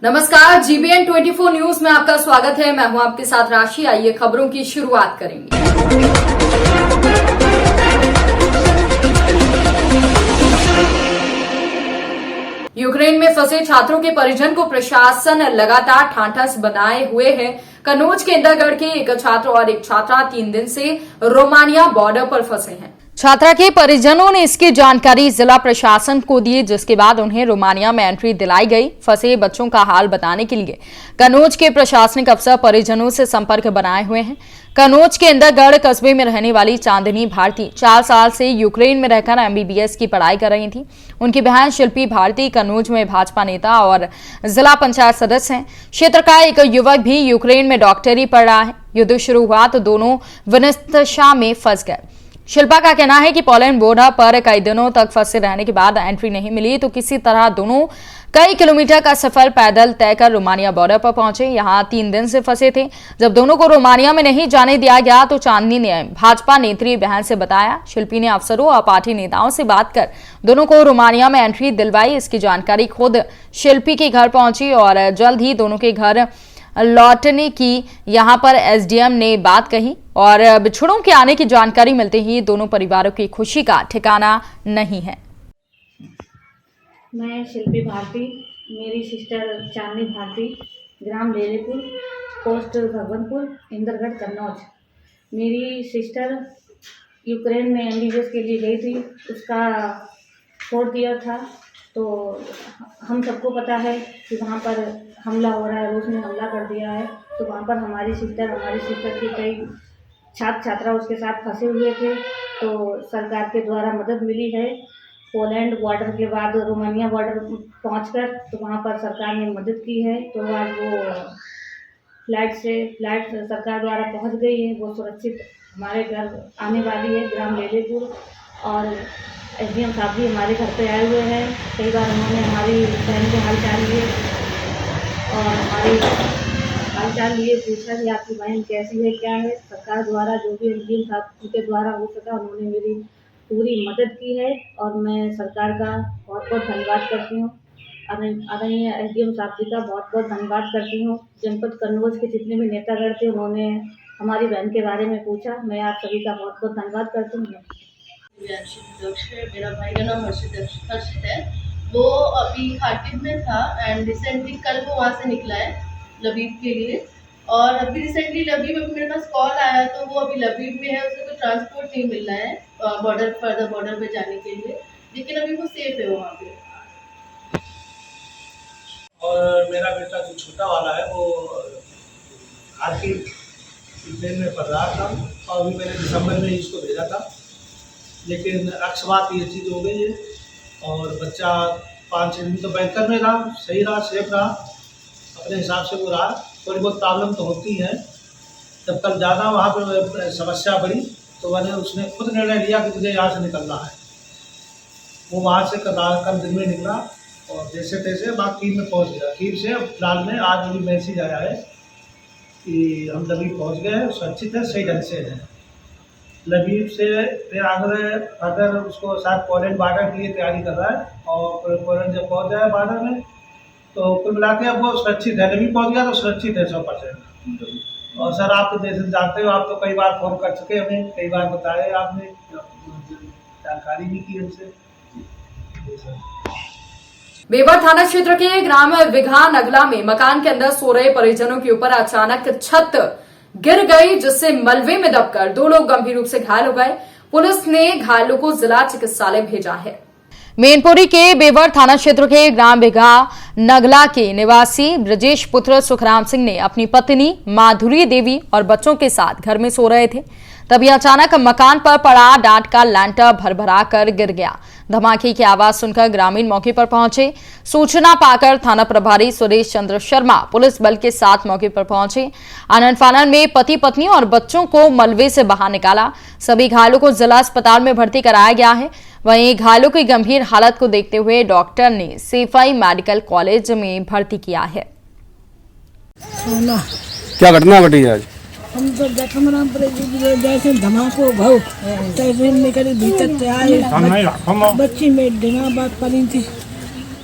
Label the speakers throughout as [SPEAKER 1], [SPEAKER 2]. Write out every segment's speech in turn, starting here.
[SPEAKER 1] नमस्कार, जीबीएन 24 न्यूज में आपका स्वागत है। मैं हूं आपके साथ राशि। आइए खबरों की शुरुआत करेंगे। यूक्रेन में फंसे छात्रों के परिजन को प्रशासन लगातार ठाठस बनाए हुए है। कन्नौज के इंदरगढ़ के एक छात्र और एक छात्रा 3 दिन से रोमानिया बॉर्डर पर फंसे हैं। छात्रा के परिजनों ने इसकी जानकारी जिला प्रशासन को दी, जिसके बाद उन्हें रोमानिया में एंट्री दिलाई गई। फंसे बच्चों का हाल बताने के लिए कन्नौज के प्रशासनिक अफसर परिजनों से संपर्क बनाए हुए हैं। कन्नौज के इंदरगढ़ कस्बे में रहने वाली चांदनी भारती 4 साल से यूक्रेन में रहकर MBBS की पढ़ाई कर रही थी। उनकी बहन शिल्पी भारती कन्नौज में भाजपा नेता और जिला पंचायत सदस्य हैं। क्षेत्र का एक युवक भी यूक्रेन में डॉक्टरी पढ़ रहा है। युद्ध शुरू हुआ तो दोनों विनिष्ठा में फंस गए। शिल्पा का कहना है कि पोलैंड बॉर्डर पर कई दिनों तक फंसे रहने के बाद एंट्री नहीं मिली तो किसी तरह दोनों कई किलोमीटर का सफर पैदल तय कर रोमानिया बॉर्डर पर पहुंचे। यहां 3 दिन से फंसे थे। जब दोनों को रोमानिया में नहीं जाने दिया गया तो चांदनी ने भाजपा नेत्री बहन से बताया। शिल्पी ने अफसरों और पार्टी नेताओं से बात कर दोनों को रोमानिया में एंट्री दिलवाई। इसकी जानकारी खुद शिल्पी के घर पहुंची और जल्द ही दोनों के घर लौटने की यहां पर SDM ने बात कही और बिछड़ों के आने की जानकारी मिलते ही दोनों परिवारों की खुशी का ठिकाना नहीं है।
[SPEAKER 2] मैं शिल्पी भारती, मेरी सिस्टर चांदनी भारती, ग्राम लेलेपुर, पोस्ट भगवनपुर, इंदरगढ़, कन्नौज। मेरी सिस्टर यूक्रेन में MBBS के लिए गई थी, उसका 4th ईयर था। तो हम सबको पता है कि वहाँ पर हमला हो रहा है, रूस ने हमला कर दिया है। तो वहाँ पर हमारी सिस्टर के कई छात्रा उसके साथ फंसे हुए थे। तो सरकार के द्वारा मदद मिली है। पोलैंड बॉर्डर के बाद रोमानिया बॉर्डर पहुंचकर तो वहाँ पर सरकार ने मदद की है। तो आज वो फ्लाइट सरकार द्वारा पहुंच गई है। वो सुरक्षित हमारे घर आने वाली है, ग्राम लेलेपुर। और SDM साहब भी हमारे घर पे आए हुए हैं। कई बार उन्होंने हमारी बहन के हालचाल लिए और हमारी हालचाल लिए, पूछा कि आपकी बहन कैसी है, क्या है। सरकार द्वारा जो भी SDM साहब के द्वारा हो सका उन्होंने मेरी पूरी मदद की है और मैं सरकार का बहुत बहुत धन्यवाद करती हूँ। आदरणीय SDM साहब जी का बहुत बहुत धन्यवाद करती हूँ। जनपद कन्नौज के जितने भी नेतागण थे उन्होंने हमारी बहन के बारे में पूछा। मैं आप सभी का बहुत बहुत धन्यवाद करती हूँ।
[SPEAKER 3] मेरा भाई का नाम हर्षित है। वो अभी खाटिब में था एंड रिसेंटली कल वो वहाँ से निकला है लबीब के लिए। और अभी रिसेंटली लबीब अभी मेरे पास कॉल आया तो वो अभी लबीब में है, उसे कोई ट्रांसपोर्ट नहीं मिल रहा है फर्दर बॉर्डर पे जाने के लिए, लेकिन अभी वो सेफ है वहाँ पे।
[SPEAKER 4] और मेरा बेटा जो छोटा वाला है वो आखिर यूक्रेन में पढ़ रहा था और अभी मैंने दिसंबर में इसको भेजा था, लेकिन अक्षबात ये चीज़ हो गई है। और बच्चा 5-6 दिन तो बैंकर में रहा, सही रहा, सेफ रहा, अपने हिसाब से वो रहा। थोड़ी बहुत प्रॉब्लम तो होती है। जब कल ज़्यादा वहाँ पर समस्या बढ़ी तो उसने खुद निर्णय लिया कि मुझे यहाँ से निकलना है। वो वहाँ से कल दिन में निकला और जैसे तैसे बात कीव में पहुँच गया। कीव से फिलहाल में आज अभी मैसेज आया है कि हम लबीब पहुँच गए, सुरक्षित है, सही ढंग से है। लबीब से फिर अगर उसको शायद पोलैंड बॉर्डर के लिए तैयारी कर रहा है और पोलैंड जब पहुँच जाए बॉर्डर में तो कुल मिला के अब वो सुरक्षित है। लबीब पहुँच गया तो सुरक्षित है 100%। और सर आप तो जैसे जानते हो, आप तो कई बार फोन कर चुके, हमें कई बार बताए, आपने जानकारी भी की हमसे।
[SPEAKER 1] बेवर थाना क्षेत्र के ग्राम विघा नगला में मकान के अंदर सो रहे परिजनों के ऊपर अचानक छत गिर गई, जिससे मलबे में दबकर 2 लोग गंभीर रूप से घायल हो गए। पुलिस ने घायलों को जिला चिकित्सालय भेजा है। मैनपुरी के बेवर थाना क्षेत्र के ग्राम बिघा नगला के निवासी ब्रजेश पुत्र सुखराम सिंह ने अपनी पत्नी माधुरी देवी और बच्चों के साथ घर में सो रहे थे। तभी अचानक मकान पर पड़ा डांट का लैंटर भरभरा कर गिर गया। धमाके की आवाज सुनकर ग्रामीण मौके पर पहुंचे। सूचना पाकर थाना प्रभारी सुरेश चंद्र शर्मा पुलिस बल के साथ मौके पर पहुंचे। आनन फानन में पति पत्नी और बच्चों को मलबे से बाहर निकाला। सभी घायलों को जिला अस्पताल में भर्ती कराया गया है। वहीं घायलों की गंभीर हालत को देखते हुए डॉक्टर ने सेफाई मेडिकल कॉलेज में भर्ती किया है।
[SPEAKER 5] क्या घटना घटी आज?
[SPEAKER 6] हम तो जखमराम पर जैसे धमाको भाव तैसे निकली भीतर से आए बच्ची में डिना बात पड़ी थी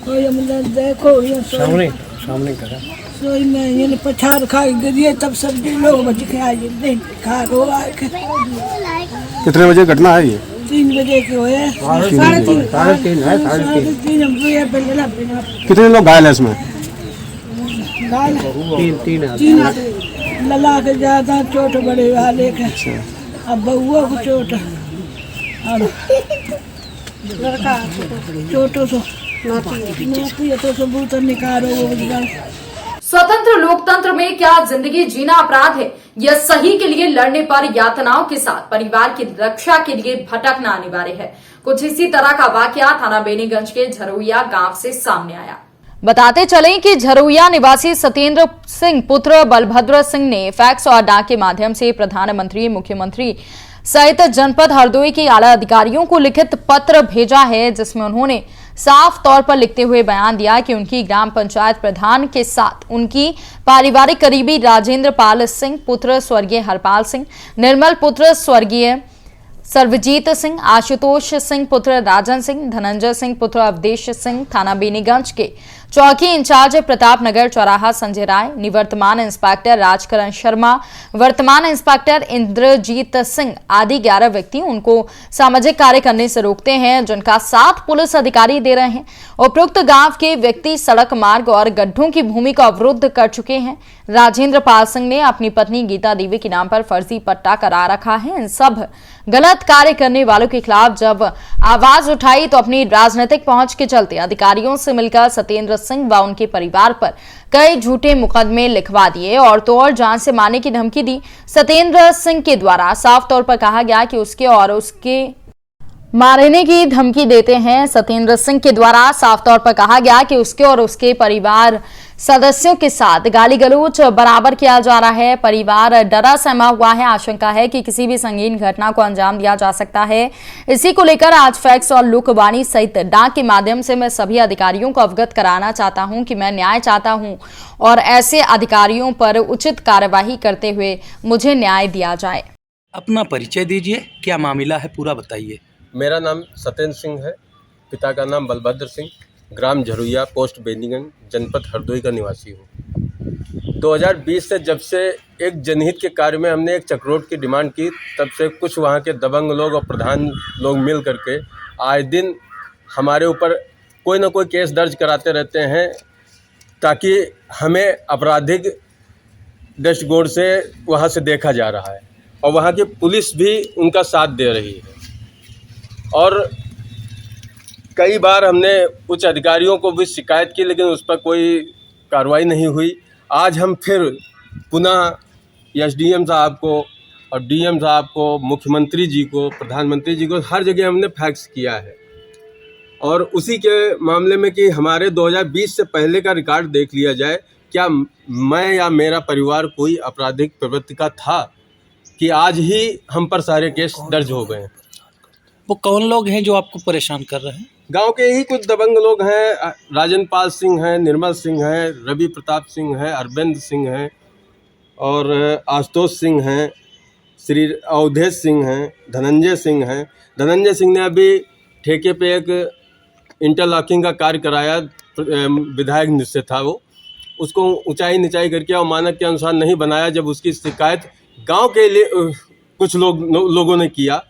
[SPEAKER 6] और ये मतलब देखो ये
[SPEAKER 5] सामने करा।
[SPEAKER 6] सोई में ये पछाड़ खा के गिरिए तब सब्जी लोग बच के आए नहीं खा रो आए के।
[SPEAKER 5] कितने बजे घटना है ये?
[SPEAKER 6] 3 बजे के हुए। 3:30 है। 3:30 हम ये पहले बिना
[SPEAKER 5] कितने लोग घायल है इसमें?
[SPEAKER 6] गाल 3 आदमी लला के ज्यादा चोट बड़े वाले के। अब बउआ को चोट और लड़का चोटों से नाती तो सबूत निकालो वो।
[SPEAKER 1] स्वतंत्र लोकतंत्र में क्या जिंदगी जीना अपराध है? यह सही के लिए लड़ने पर यातनाओं के साथ परिवार की रक्षा के लिए भटकना अनिवार्य है। कुछ इसी तरह का वाकया थाना बेनीगंज के झरोइया गांव से सामने आया। बताते चलें कि झरोइया निवासी सत्येंद्र सिंह पुत्र बलभद्र सिंह ने फैक्स और डाक के माध्यम से प्रधानमंत्री, मुख्यमंत्री सहित जनपद हरदोई के आला अधिकारियों को लिखित पत्र भेजा है, जिसमें उन्होंने साफ तौर पर लिखते हुए बयान दिया कि उनकी ग्राम पंचायत प्रधान के साथ उनकी पारिवारिक करीबी राजेंद्र पाल सिंह पुत्र स्वर्गीय हरपाल सिंह, निर्मल पुत्र स्वर्गीय सर्वजीत सिंह, आशुतोष सिंह पुत्र राजन सिंह, धनंजय सिंह पुत्र अवधेश सिंह, थाना बेनीगंज के चौकी इंचार्ज प्रताप नगर चौराहा संजय राय, निवर्तमान इंस्पेक्टर राजकरण शर्मा, वर्तमान इंस्पेक्टर इंद्रजीत सिंह आदि 11 व्यक्ति उनको सामाजिक कार्य करने से रोकते हैं, जिनका साथ पुलिस अधिकारी दे रहे हैं। उपरोक्त गांव के व्यक्ति सड़क मार्ग और गड्ढों की भूमि को अवरुद्ध कर चुके हैं। राजेंद्र पाल सिंह ने अपनी पत्नी गीता देवी के नाम पर फर्जी पट्टा करा रखा है। इन सब गलत कार्य करने वालों के खिलाफ जब आवाज उठाई तो अपनी राजनीतिक पहुंच के चलते अधिकारियों से मिलकर सत्येंद्र सिंह व उनके परिवार पर कई झूठे मुकदमे लिखवा दिए और तो और जान से मारने की धमकी दी। सत्येंद्र सिंह के द्वारा साफ तौर पर कहा गया कि उसके और उसके मारने की धमकी देते हैं। सत्येंद्र सिंह के द्वारा साफ तौर पर कहा गया कि उसके और उसके परिवार सदस्यों के साथ गाली गलौज बराबर किया जा रहा है। परिवार डरा सहमा हुआ है। आशंका है कि किसी भी संगीन घटना को अंजाम दिया जा सकता है। इसी को लेकर आज फैक्स और लोकवाणी सहित डाक के माध्यम से मैं सभी अधिकारियों को अवगत कराना चाहता हूं कि मैं न्याय चाहता हूं और ऐसे अधिकारियों पर उचित कार्यवाही करते हुए मुझे न्याय दिया जाए।
[SPEAKER 7] अपना परिचय दीजिए, क्या मामला है पूरा बताइए।
[SPEAKER 8] मेरा नाम सत्येंद्र सिंह है, पिता का नाम बलभद्र सिंह, ग्राम झरुइया, पोस्ट बेनीगंज, जनपद हरदोई का निवासी हूँ। 2020 से जब से एक जनहित के कार्य में हमने एक चक्रोट की डिमांड की, तब से कुछ वहाँ के दबंग लोग और प्रधान लोग मिल करके आए दिन हमारे ऊपर कोई ना कोई केस दर्ज कराते रहते हैं, ताकि हमें आपराधिक दृष्टिकोण से वहाँ से देखा जा रहा है और वहाँ की पुलिस भी उनका साथ दे रही है। और कई बार हमने उच्च अधिकारियों को भी शिकायत की, लेकिन उस पर कोई कार्रवाई नहीं हुई। आज हम फिर पुनः एसडीएम साहब को और डीएम साहब को, मुख्यमंत्री जी को, प्रधानमंत्री जी को, हर जगह हमने फैक्स किया है। और उसी के मामले में कि हमारे 2020 से पहले का रिकॉर्ड देख लिया जाए, क्या मैं या मेरा परिवार कोई आपराधिक प्रवृत्ति का था कि आज ही हम पर सारे केस दर्ज हो गए हैं।
[SPEAKER 7] वो कौन लोग हैं जो आपको परेशान कर रहे हैं?
[SPEAKER 8] गांव के ही कुछ दबंग लोग हैं। राजन पाल सिंह हैं, निर्मल सिंह हैं, रवि प्रताप सिंह हैं, अरविंद सिंह हैं और आशुतोष सिंह हैं, श्री अवधेश सिंह हैं, धनंजय सिंह हैं। धनंजय सिंह ने अभी ठेके पे एक इंटरलॉकिंग का कार्य कराया, विधायक निश्चित था वो, उसको ऊंचाई नीचाई करके और मानक के अनुसार नहीं बनाया। जब उसकी शिकायत गांव के लिए कुछ लोगों ने किया,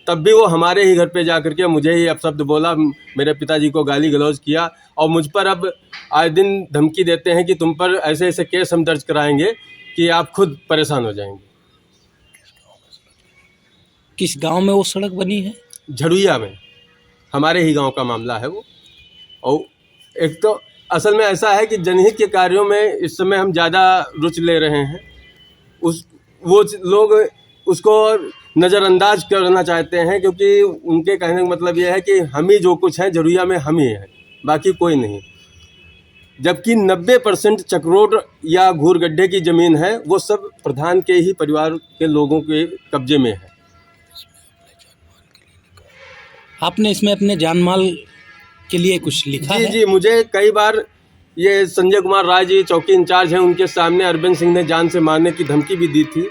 [SPEAKER 8] तब भी वो हमारे ही घर पे जा करके मुझे ही अपशब्द बोला, मेरे पिताजी को गाली गलौज किया और मुझ पर अब आए दिन धमकी देते हैं कि तुम पर ऐसे ऐसे केस हम दर्ज कराएंगे कि आप खुद परेशान हो जाएंगे।
[SPEAKER 7] किस गांव में वो सड़क बनी है?
[SPEAKER 8] झरुइया में, हमारे ही गांव का मामला है वो। और एक तो असल में ऐसा है कि जनहित के कार्यों में इस समय हम ज़्यादा रुचि ले रहे हैं। वो लोग उसको नज़रअंदाज करना चाहते हैं, क्योंकि उनके कहने का मतलब यह है कि हम ही जो कुछ हैं झरुइया में हम ही हैं, बाकी कोई नहीं। जबकि 90% चक्रोट या घूर गड्ढे की ज़मीन है वो सब प्रधान के ही परिवार के लोगों के कब्जे में है।
[SPEAKER 7] आपने इसमें अपने जानमाल के लिए कुछ लिखा है?
[SPEAKER 8] जी, मुझे कई बार ये संजय कुमार राय जी चौकी इंचार्ज हैं, उनके सामने अरविंद सिंह ने जान से मारने की धमकी भी दी थी।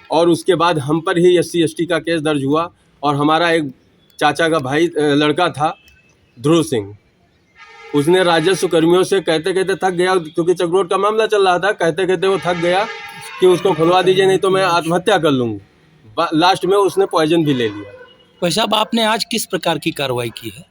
[SPEAKER 8] और उसके बाद हम पर ही SC/ST का केस दर्ज हुआ और हमारा एक चाचा का भाई लड़का था ध्रुव सिंह, उसने राजस्व कर्मियों से कहते कहते थक गया, क्योंकि चक्रोड का मामला चल रहा था, कहते कहते वो थक गया कि उसको खुलवा दीजिए नहीं तो मैं आत्महत्या कर लूँगी। लास्ट में उसने पॉइजन भी ले लिया।
[SPEAKER 7] भाई साहब, आपने आज किस प्रकार की कार्रवाई की है?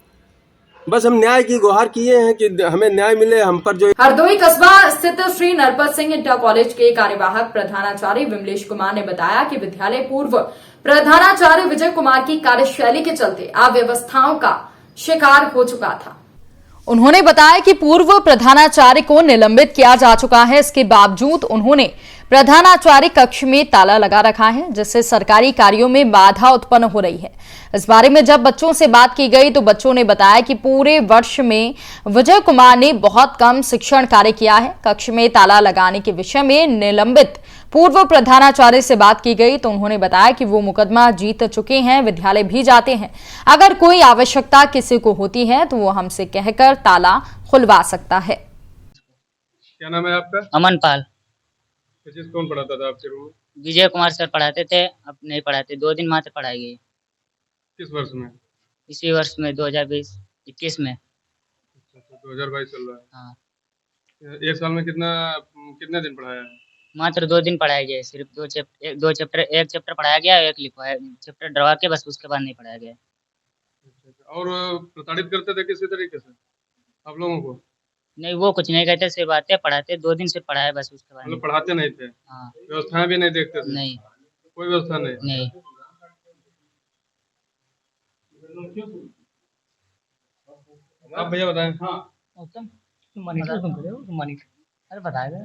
[SPEAKER 8] बस हम न्याय की गुहार किए हैं कि हमें न्याय मिले। हम पर जो
[SPEAKER 1] हरदोई कस्बा स्थित श्री नरपत सिंह इंटर कॉलेज के कार्यवाहक प्रधानाचार्य विमलेश कुमार ने बताया कि विद्यालय पूर्व प्रधानाचार्य विजय कुमार की कार्यशैली के चलते अव्यवस्थाओं का शिकार हो चुका था। उन्होंने बताया कि पूर्व प्रधानाचार्य को निलंबित किया जा चुका है, इसके बावजूद उन्होंने प्रधानाचार्य कक्ष में ताला लगा रखा है, जिससे सरकारी कार्यों में बाधा उत्पन्न हो रही है। इस बारे में जब बच्चों से बात की गई तो बच्चों ने बताया कि पूरे वर्ष में विजय कुमार ने बहुत कम शिक्षण कार्य किया है। कक्ष में ताला लगाने के विषय में निलंबित पूर्व प्रधानाचार्य से बात की गई तो उन्होंने बताया कि वो मुकदमा जीत चुके हैं, विद्यालय भी जाते हैं। अगर कोई आवश्यकता किसी को होती है तो वो हमसे कहकर ताला खुलवा सकता है।
[SPEAKER 9] क्या नाम है आपका?
[SPEAKER 10] अमन पाल।
[SPEAKER 9] फिजिक्स कौन पढ़ाता था आपके रूम में?
[SPEAKER 10] विजय कुमार सर पढ़ाते थे, अब नहीं पढ़ाते, 2 दिन मात्र पढ़ाई गई।
[SPEAKER 9] किस वर्ष में?
[SPEAKER 10] इसी वर्ष में 2020-21 में।
[SPEAKER 9] 2022 चल रहा है।
[SPEAKER 10] हाँ,
[SPEAKER 9] एक साल में कितने दिन पढ़ाया है?
[SPEAKER 10] मात्र 2 दिन पढ़ाया गया, सिर्फ 2 चैप्टर, एक चैप्टर पढ़ाया गया, एक लिखवाया चैप्टर डरवा के, बस उसके बाद नहीं पढ़ाया गया।
[SPEAKER 9] और प्रताड़ित करते थे किसी तरीके से आप लोगों को?
[SPEAKER 10] नहीं, वो कुछ नहीं कहते, सिर्फ आते पढ़ाते, 2 दिन से पढ़ाया बस, उसके बाद
[SPEAKER 9] मतलब पढ़ाते नहीं थे?
[SPEAKER 10] हाँ।
[SPEAKER 9] व्यवस्थाएं भी नहीं देखते थे?
[SPEAKER 10] नहीं,
[SPEAKER 9] कोई व्यवस्था नहीं?
[SPEAKER 10] नहीं।
[SPEAKER 9] आप भैया बताएं। हाँ,
[SPEAKER 10] अरे बताएगा।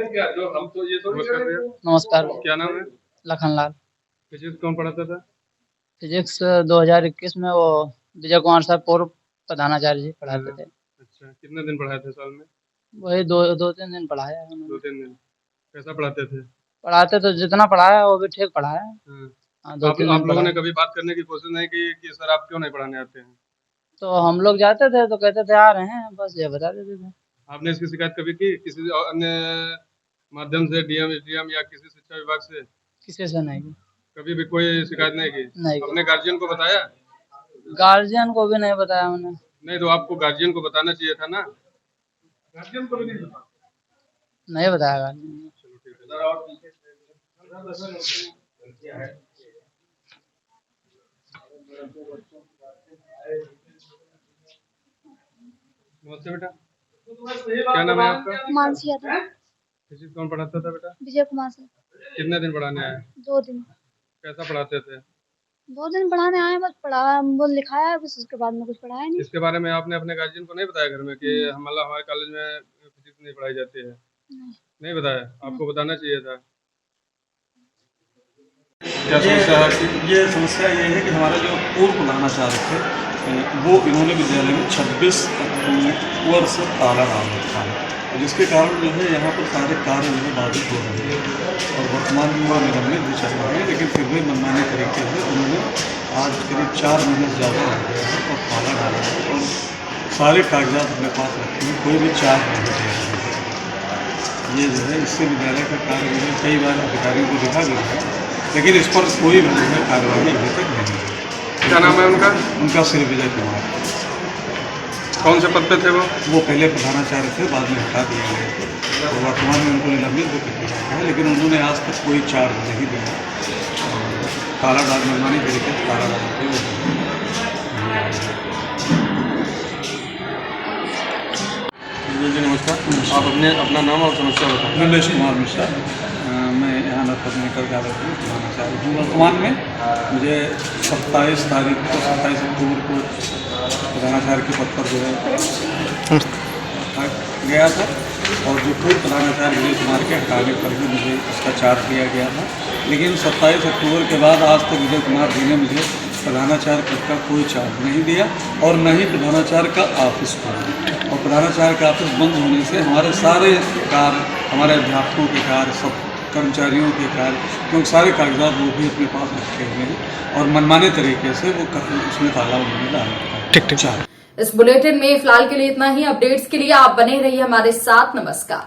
[SPEAKER 9] क्या जो हम तो ये तो
[SPEAKER 10] नमस्कार,
[SPEAKER 9] क्या नाम है?
[SPEAKER 10] लखनलाल।
[SPEAKER 9] फिजिक्स कौन पढ़ाता था?
[SPEAKER 10] फिजिक्स 2021 में वो विजय कुमार सर पूर्व प्रधानाचार्य जी पढ़ाते थे।
[SPEAKER 9] अच्छा, कितने दिन पढ़ाए थे साल में?
[SPEAKER 10] वही 2-3 दिन पढ़ाया है उन्होंने।
[SPEAKER 9] 2-3 दिन। कैसा पढ़ाते थे?
[SPEAKER 10] पढ़ाते तो जितना पढ़ाया वो भी ठीक पढ़ाया। हाँ, 2-3
[SPEAKER 9] आप
[SPEAKER 10] दिन
[SPEAKER 9] लोगों ने
[SPEAKER 10] पढ़ाया।
[SPEAKER 9] कभी बात करने की कोशिश नहीं की कि सर आप क्यों नहीं पढ़ाने आते हैं?
[SPEAKER 10] तो हम लोग जाते थे तो कहते थे आ रहे हैं, बस ये बता देते थे।
[SPEAKER 9] आपने इसकी शिकायत कभी की किसी अन्य माध्यम से, डीएम एसडीएम या किसी शिक्षा विभाग से?
[SPEAKER 10] किसी से नहीं की।
[SPEAKER 9] कभी भी कोई शिकायत नहीं की?
[SPEAKER 10] नहीं।
[SPEAKER 9] अपने गार्जियन को बताया?
[SPEAKER 10] गार्जियन को भी नहीं बताया उन्हें।
[SPEAKER 9] नहीं तो आपको गार्जियन को बताना चाहिए था ना। गार्जियन को भी नहीं बताया?
[SPEAKER 10] नहीं बताया गार्जियन ने।
[SPEAKER 9] चलो ठीक है। नमस्ते बेटा, क्या नाम है आपका?
[SPEAKER 11] मानसी यादव।
[SPEAKER 9] फिजिक्स कौन पढ़ाता था बेटा?
[SPEAKER 11] विजय कुमार सर।
[SPEAKER 9] कितने दिन पढ़ाने आए?
[SPEAKER 11] 2 दिन।
[SPEAKER 9] कैसा पढ़ाते थे?
[SPEAKER 11] 2 दिन पढ़ाने आए, बस पढ़ाया, वो लिखाया है बस, उसके बाद में कुछ पढ़ाया नहीं।
[SPEAKER 9] इसके बारे में आपने अपने गार्जियन को नहीं बताया घर में कि हमारे कॉलेज में फिजिक्स नहीं पढ़ाई जाती है? नहीं बताया? आपको बताना चाहिए था। क्या समस्या है?
[SPEAKER 12] ये समस्या ये है कि हमारे जो पूर्व प्रधानाचार्य थे वो इन्होंने विद्यालय में 26 अक्टूबर से ताला डाल रखा है, जिसके कारण जो है यहाँ पर सारे कार्य जो है बाधित हो रहे हैं और वर्तमान में वो निलंबित भी चल रहे हैं, लेकिन फिर भी मनमाने तरीके से उन्होंने आज करीब 4 महीने से ज़्यादा हो गया है और ताला डाला है और सारे कागजात अपने पास रखे हैं, कोई भी चार्ज नहीं दे रहे हैं। ये जो है इससे विद्यालय का कार्य जो है कई बार अधिकारियों को दिखा गया है, लेकिन इस पर कोई भी जो है कार्रवाई अभी तक नहीं हुई।
[SPEAKER 9] क्या नाम है उनका?
[SPEAKER 12] उनका श्री विजय कुमार।
[SPEAKER 9] कौन से पद पे थे वो?
[SPEAKER 12] वो पहले प्रधानाचार्य थे, बाद में हटा दिए गए थे और वर्तमान में उनको निलंबित भी कर दिया गया है, लेकिन उन्होंने आज तक कोई चार्ज नहीं दिया। ताला डाल मनमानी तरीके से ताला डालते हुए।
[SPEAKER 9] जी नमस्कार, आप अपना नाम और समस्या बताएं।
[SPEAKER 12] विमलेश कुमार मिश्रा, मैं यहाँ नरपत मेडिकल कॉलेज में प्रधानाचार्य हूँ। वर्तमान में मुझे 27 अक्टूबर को प्रधानाचार्य के पद पर जो है गया था और जो पूर्व प्रधानाचार्य विजय कुमार के हटाने पर भी मुझे इसका चार्ज दिया गया था, लेकिन 27 अक्टूबर के बाद आज तक विजय कुमार जी ने मुझे प्रधानाचार्य पद का कोई चार्ज नहीं दिया और न ही प्रधानाचार्य का ऑफिस खोला। और प्रधानाचार्य का ऑफिस बंद होने से हमारे सारे कार्य, हमारे अध्यापकों के कार्य, सब कर्मचारियों के कार्य, क्योंकि सारे कागजात वो भी अपने पास रखे हुए हैं और मनमाने तरीके से वो उसमें ताला उन्होंने डाला। ठीक।
[SPEAKER 1] इस बुलेटिन में फिलहाल के लिए इतना ही। अपडेट्स के लिए आप बने रहिए हमारे साथ। नमस्कार।